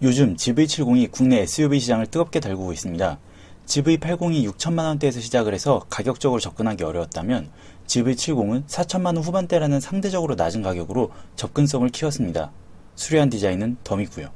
요즘 GV70이 국내 SUV 시장을 뜨겁게 달구고 있습니다. GV80이 6천만원대에서 시작을 해서 가격적으로 접근하기 어려웠다면 GV70은 4천만원 후반대라는 상대적으로 낮은 가격으로 접근성을 키웠습니다. 수려한 디자인은 덤이고요.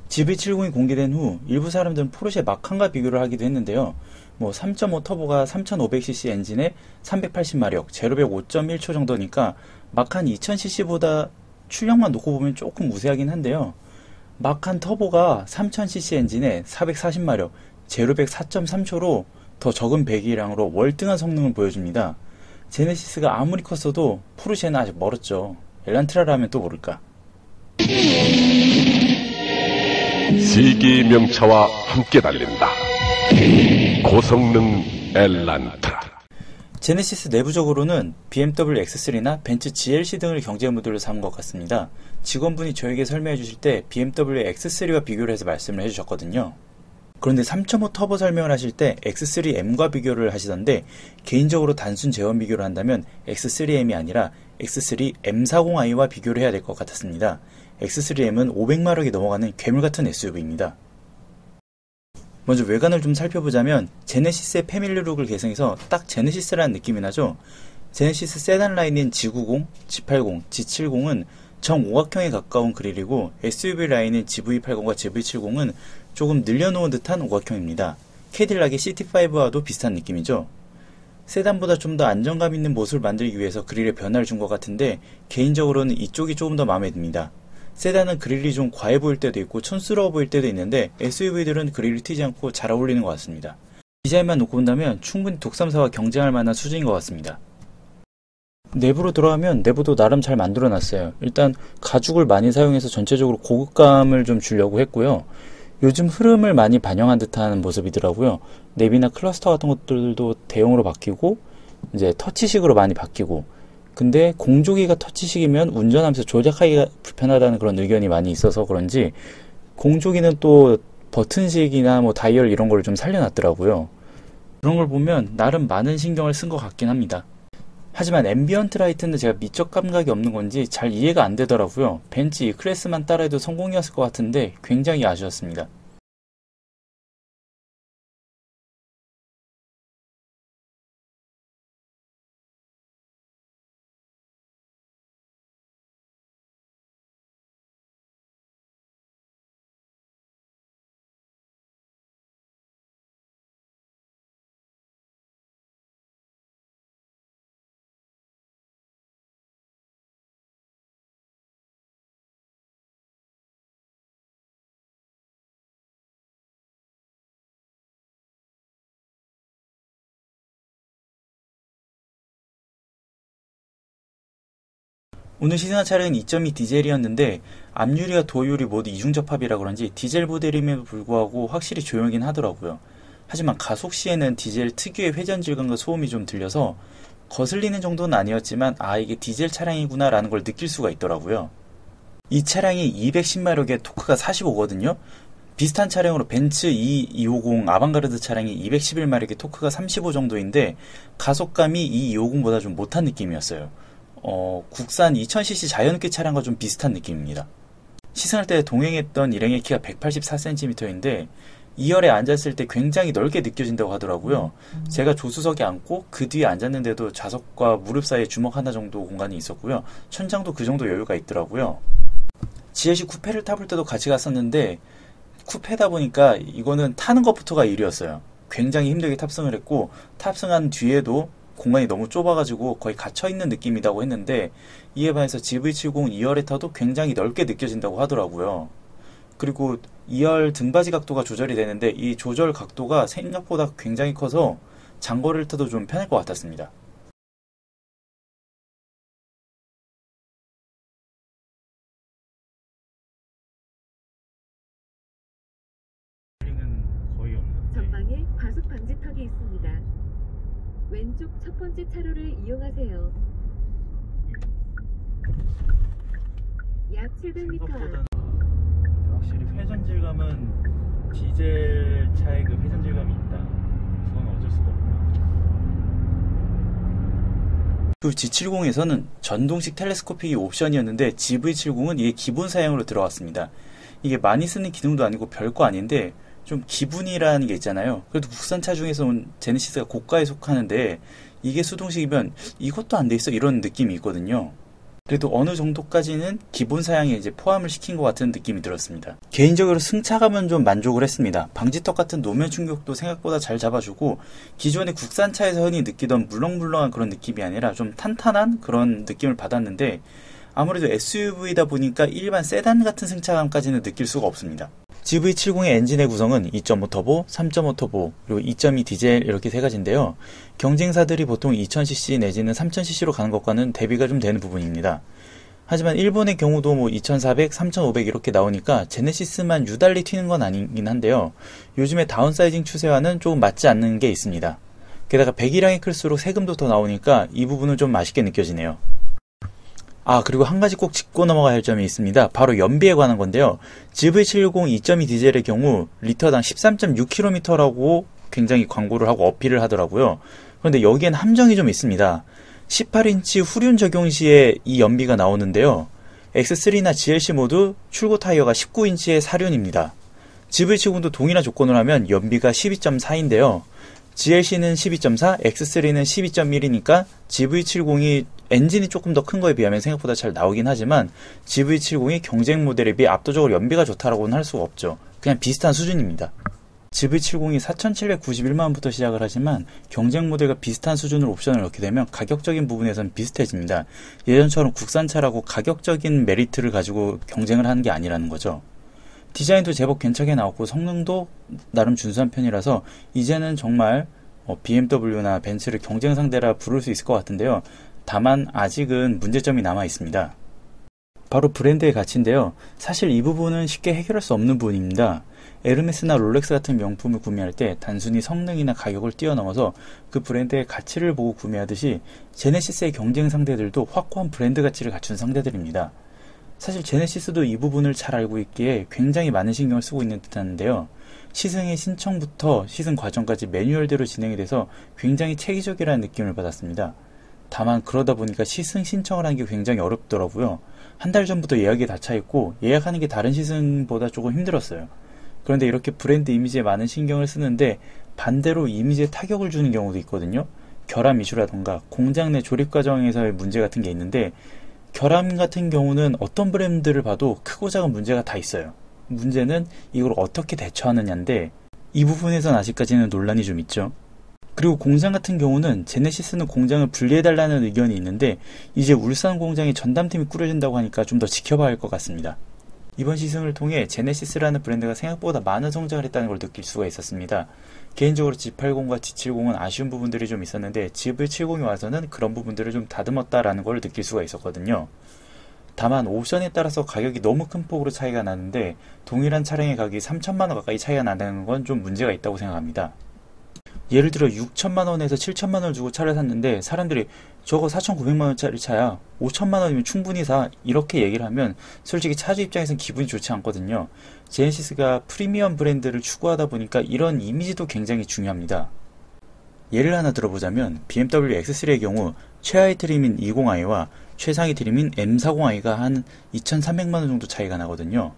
GV70이 공개된 후 일부 사람들은 포르쉐 마칸과 비교를 하기도 했는데요. 3.5 터보가 3500cc 엔진에 380마력, 제로백 5.1초 정도니까 마칸 2000cc보다 출력만 놓고 보면 조금 우세하긴 한데요. 마칸 터보가 3000cc 엔진에 440마력, 제로백 4.3초로 더 적은 배기량으로 월등한 성능을 보여줍니다. 제네시스가 아무리 컸어도 포르쉐는 아직 멀었죠. 엘란트라라 하면 또 모를까. 세계의 명차와 함께 달린다. 고성능 엘란트라. 제네시스 내부적으로는 BMW X3나 벤츠 GLC 등을 경쟁 모델로 삼은 것 같습니다. 직원분이 저에게 설명해 주실 때 BMW X3와 비교를 해서 말씀을 해주셨거든요. 그런데 3.5 터보 설명을 하실 때 X3M과 비교를 하시던데, 개인적으로 단순 재원 비교를 한다면 X3M이 아니라 X3M40i와 비교를 해야 될 것 같았습니다. X3M은 500마력이 넘어가는 괴물같은 SUV입니다. 먼저 외관을 좀 살펴보자면 제네시스의 패밀리룩을 개성해서 딱 제네시스라는 느낌이 나죠. 제네시스 세단 라인인 G90, G80, G70은 정오각형에 가까운 그릴이고, SUV 라인인 GV80과 GV70은 조금 늘려놓은 듯한 오각형입니다. 캐딜락의 CT5와도 비슷한 느낌이죠. 세단보다 좀 더 안정감 있는 모습을 만들기 위해서 그릴에 변화를 준 것 같은데, 개인적으로는 이쪽이 조금 더 마음에 듭니다. 세단은 그릴이 좀 과해 보일 때도 있고 촌스러워 보일 때도 있는데, SUV들은 그릴이 튀지 않고 잘 어울리는 것 같습니다. 디자인만 놓고 본다면 충분히 독삼사와 경쟁할 만한 수준인 것 같습니다. 내부로 들어가면 내부도 나름 잘 만들어 놨어요. 일단 가죽을 많이 사용해서 전체적으로 고급감을 좀 주려고 했고요. 요즘 흐름을 많이 반영한 듯한 모습이더라고요. 내비나 클러스터 같은 것들도 대용으로 바뀌고, 이제 터치식으로 많이 바뀌고, 근데 공조기가 터치식이면 운전하면서 조작하기가 불편하다는 그런 의견이 많이 있어서 그런지 공조기는 또 버튼식이나 다이얼 이런 걸 좀 살려놨더라고요. 그런 걸 보면 나름 많은 신경을 쓴 것 같긴 합니다. 하지만 앰비언트 라이트는 제가 미적 감각이 없는 건지 잘 이해가 안 되더라고요. 벤츠 E클래스만 따라해도 성공이었을 것 같은데 굉장히 아쉬웠습니다. 오늘 시승한 차량은 2.2 디젤이었는데 앞유리와 도어유리 모두 이중접합이라 그런지 디젤 모델임에도 불구하고 확실히 조용하긴 하더라고요. 하지만 가속 시에는 디젤 특유의 회전 질감과 소음이 좀 들려서 거슬리는 정도는 아니었지만 이게 디젤 차량이구나 라는 걸 느낄 수가 있더라고요. 이 차량이 210마력에 토크가 45거든요. 비슷한 차량으로 벤츠 E250 아방가르드 차량이 211마력에 토크가 35 정도인데 가속감이 E250보다 좀 못한 느낌이었어요. 국산 2000cc 자연흡기 차량과 좀 비슷한 느낌입니다. 시승할 때 동행했던 일행의 키가 184cm인데 2열에 앉았을 때 굉장히 넓게 느껴진다고 하더라고요. 제가 조수석에 앉고 그 뒤에 앉았는데도 좌석과 무릎 사이에 주먹 하나 정도 공간이 있었고요. 천장도 그 정도 여유가 있더라고요. GLC 쿠페를 타볼 때도 같이 갔었는데 쿠페다 보니까 이거는 타는 것부터가 일이었어요. 굉장히 힘들게 탑승을 했고, 탑승한 뒤에도 공간이 너무 좁아가지고 거의 갇혀있는 느낌이라고 했는데, 이에 반해서 GV70 2열에 타도 굉장히 넓게 느껴진다고 하더라고요. 그리고 2열 등받이 각도가 조절이 되는데 이 조절 각도가 생각보다 굉장히 커서 장거리를 타도 좀 편할 것 같았습니다. 전방에 과속 방지턱이 있습니다. 왼쪽 첫 번째 차로를 이용하세요. 약 700m 앞. 확실히 회전 질감은 디젤 차의 그 회전 질감이 있다. 그건 어쩔 수가 없고요. 그 G70에서는 전동식 텔레스코픽이 옵션이었는데 GV70은 이게 기본 사양으로 들어왔습니다. 이게 많이 쓰는 기능도 아니고 별거 아닌데 좀 기분이라는 게 있잖아요. 그래도 국산차 중에서 온 제네시스가 고가에 속하는데 이게 수동식이면 이것도 안 돼 있어 이런 느낌이 있거든요. 그래도 어느 정도까지는 기본 사양에 이제 포함을 시킨 것 같은 느낌이 들었습니다. 개인적으로 승차감은 좀 만족을 했습니다. 방지턱 같은 노면 충격도 생각보다 잘 잡아주고 기존의 국산차에서 흔히 느끼던 물렁물렁한 그런 느낌이 아니라 좀 탄탄한 그런 느낌을 받았는데 아무래도 SUV다 보니까 일반 세단 같은 승차감까지는 느낄 수가 없습니다. GV70의 엔진의 구성은 2.5 터보, 3.5 터보, 그리고 2.2 디젤 이렇게 세 가지인데요. 경쟁사들이 보통 2000cc 내지는 3000cc로 가는 것과는 대비가 좀 되는 부분입니다. 하지만 일본의 경우도 뭐 2400, 3500 이렇게 나오니까 제네시스만 유달리 튀는 건 아니긴 한데요. 요즘에 다운사이징 추세와는 조금 맞지 않는 게 있습니다. 게다가 배기량이 클수록 세금도 더 나오니까 이 부분은 좀 맛있게 느껴지네요. 그리고 한 가지 꼭 짚고 넘어가야 할 점이 있습니다. 바로 연비에 관한 건데요. GV70 2.2 디젤의 경우 리터당 13.6km라고 굉장히 광고를 하고 어필을 하더라고요. 그런데 여기엔 함정이 좀 있습니다. 18인치 후륜 적용 시에 이 연비가 나오는데요. X3나 GLC 모두 출고 타이어가 19인치의 사륜입니다. GV70도 동일한 조건을 하면 연비가 12.4인데요. GLC는 12.4, X3는 12.1이니까 GV70이 엔진이 조금 더 큰 거에 비하면 생각보다 잘 나오긴 하지만 GV70이 경쟁 모델에 비해 압도적으로 연비가 좋다라고는 할 수가 없죠. 그냥 비슷한 수준입니다. GV70이 4,791만원부터 시작을 하지만 경쟁 모델과 비슷한 수준으로 옵션을 넣게 되면 가격적인 부분에서는 비슷해집니다. 예전처럼 국산차라고 가격적인 메리트를 가지고 경쟁을 하는 게 아니라는 거죠. 디자인도 제법 괜찮게 나왔고 성능도 나름 준수한 편이라서 이제는 정말 BMW나 벤츠를 경쟁 상대라 부를 수 있을 것 같은데요. 다만 아직은 문제점이 남아 있습니다. 바로 브랜드의 가치인데요. 사실 이 부분은 쉽게 해결할 수 없는 부분입니다. 에르메스나 롤렉스 같은 명품을 구매할 때 단순히 성능이나 가격을 뛰어넘어서 그 브랜드의 가치를 보고 구매하듯이 제네시스의 경쟁 상대들도 확고한 브랜드 가치를 갖춘 상대들입니다. 사실 제네시스도 이 부분을 잘 알고 있기에 굉장히 많은 신경을 쓰고 있는 듯한데요. 시승의 신청부터 시승 과정까지 매뉴얼대로 진행이 돼서 굉장히 체계적이라는 느낌을 받았습니다. 다만 그러다 보니까 시승 신청을 하는 게 굉장히 어렵더라고요. 한 달 전부터 예약이 다 차 있고 예약하는 게 다른 시승보다 조금 힘들었어요. 그런데 이렇게 브랜드 이미지에 많은 신경을 쓰는데 반대로 이미지에 타격을 주는 경우도 있거든요. 결함 이슈라던가 공장 내 조립 과정에서의 문제 같은 게 있는데 결함 같은 경우는 어떤 브랜드를 봐도 크고 작은 문제가 다 있어요. 문제는 이걸 어떻게 대처하느냐인데 이 부분에선 아직까지는 논란이 좀 있죠. 그리고 공장 같은 경우는 제네시스는 공장을 분리해달라는 의견이 있는데 이제 울산 공장에 전담팀이 꾸려진다고 하니까 좀 더 지켜봐야 할 것 같습니다. 이번 시승을 통해 제네시스라는 브랜드가 생각보다 많은 성장을 했다는 걸 느낄 수가 있었습니다. 개인적으로 G80과 G70은 아쉬운 부분들이 좀 있었는데 GV70이 와서는 그런 부분들을 좀 다듬었다라는 걸 느낄 수가 있었거든요. 다만 옵션에 따라서 가격이 너무 큰 폭으로 차이가 나는데 동일한 차량의 가격이 3천만원 가까이 차이가 나는 건 좀 문제가 있다고 생각합니다. 예를 들어 6천만원에서 7천만원을 주고 차를 샀는데 사람들이 저거 4,900만원짜리 차야 5천만원이면 충분히 사 이렇게 얘기를 하면 솔직히 차주 입장에선 기분이 좋지 않거든요. 제네시스가 프리미엄 브랜드를 추구하다 보니까 이런 이미지도 굉장히 중요합니다. 예를 하나 들어보자면 BMW X3의 경우 최하위 트림인 20i와 최상위 트림인 M40i가 한 2,300만원 정도 차이가 나거든요.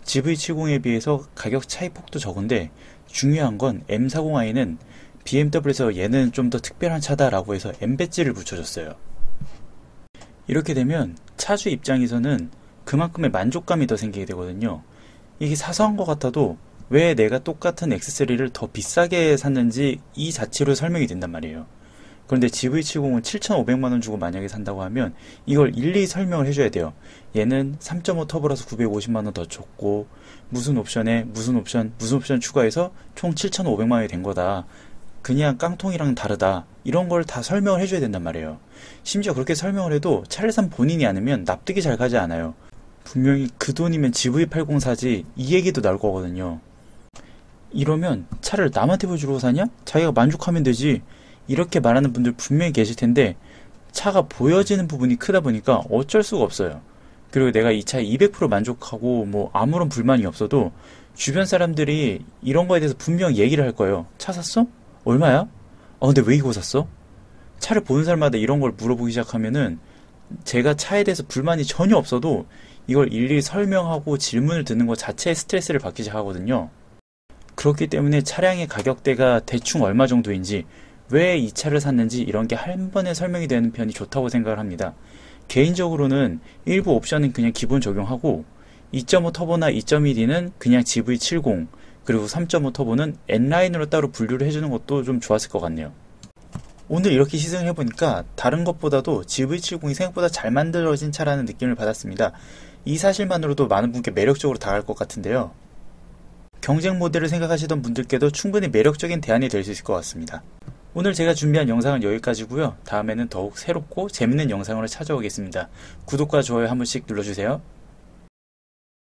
GV70에 비해서 가격 차이 폭도 적은데 중요한 건 M40i는 BMW에서 얘는 좀 더 특별한 차다라고 해서 M 배지를 붙여줬어요. 이렇게 되면 차주 입장에서는 그만큼의 만족감이 더 생기게 되거든요. 이게 사소한 것 같아도 왜 내가 똑같은 X3를 더 비싸게 샀는지 이 자체로 설명이 된단 말이에요. 그런데 GV70은 7,500만원 주고 만약에 산다고 하면 이걸 일일이 설명을 해줘야 돼요. 얘는 3.5 터보라서 950만원 더 줬고 무슨 옵션에 무슨 옵션 추가해서 총 7,500만원이 된 거다. 그냥 깡통이랑 다르다. 이런 걸 다 설명을 해줘야 된단 말이에요. 심지어 그렇게 설명을 해도 차를 산 본인이 아니면 납득이 잘 가지 않아요. 분명히 그 돈이면 GV80 사지 이 얘기도 나올 거거든요. 이러면 차를 남한테 보여주러 사냐? 자기가 만족하면 되지. 이렇게 말하는 분들 분명히 계실 텐데 차가 보여지는 부분이 크다 보니까 어쩔 수가 없어요. 그리고 내가 이 차에 200% 만족하고 뭐 아무런 불만이 없어도 주변 사람들이 이런 거에 대해서 분명히 얘기를 할 거예요. 차 샀어? 얼마야? 근데 왜 이거 샀어? 차를 보는 사람마다 이런 걸 물어보기 시작하면은 제가 차에 대해서 불만이 전혀 없어도 이걸 일일이 설명하고 질문을 듣는 것 자체에 스트레스를 받기 시작하거든요. 그렇기 때문에 차량의 가격대가 대충 얼마 정도인지, 왜 이 차를 샀는지 이런 게 한 번에 설명이 되는 편이 좋다고 생각을 합니다. 개인적으로는 일부 옵션은 그냥 기본 적용하고 2.5 터보나 2.1D는 그냥 GV70, 그리고 3.5 터보는 N라인으로 따로 분류를 해주는 것도 좀 좋았을 것 같네요. 오늘 이렇게 시승을 해보니까 다른 것보다도 GV70이 생각보다 잘 만들어진 차라는 느낌을 받았습니다. 이 사실만으로도 많은 분께 매력적으로 다가갈 것 같은데요. 경쟁 모델을 생각하시던 분들께도 충분히 매력적인 대안이 될 수 있을 것 같습니다. 오늘 제가 준비한 영상은 여기까지고요. 다음에는 더욱 새롭고 재밌는 영상으로 찾아오겠습니다. 구독과 좋아요 한 번씩 눌러주세요.